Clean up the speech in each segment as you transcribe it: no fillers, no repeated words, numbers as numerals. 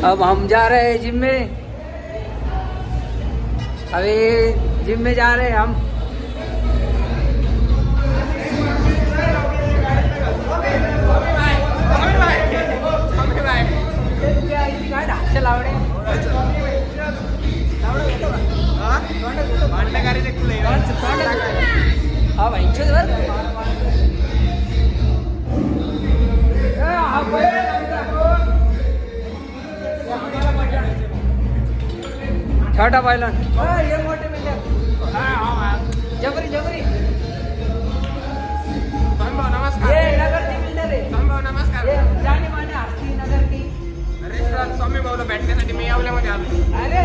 अब हम जा रहे हैं जिम में। अभी जिम में जा रहे हैं हम। छोटा पायलन ये मोठे मिळतात जबरी जबरी नमस्कार ये नगर की बिल्डर आहे नमस्कार ये जाने माने हस्ती नगर की रेस्टॉरंट स्वामी भाऊला भेटण्यासाठी मी यावल्यामध्ये आलो अरे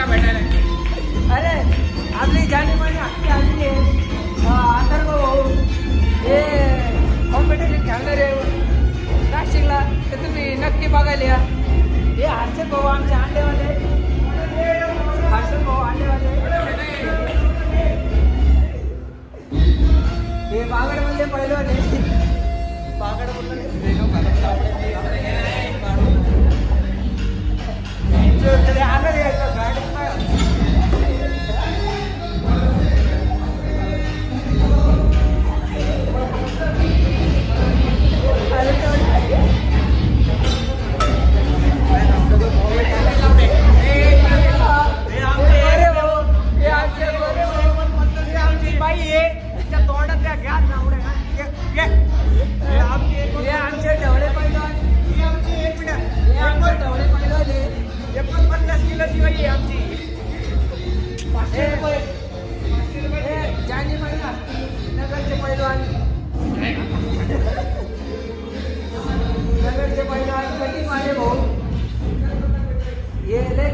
भेटायला अरे आपली जाने माने हस्ती आली आहे अथर्व भाऊ हे कॉम्पिटिशन खेळणार आहे नाशिकला तर तुम्ही नक्की बघायला या ये हर्षद भाऊ आमचे अंडेवाले हर्षद भाऊ अंडेवाले हे बागड मधले पहिलवान बागड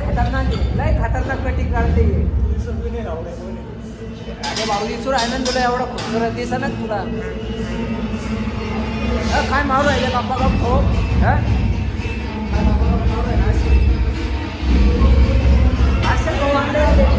खतरनाक कटिंग काढते अरे भाऊजी सुर आहे ना तुला एवढा खूपसूरत दिसा ना तुला काय मारू राहिले बाप्पा गप हो असे भाऊ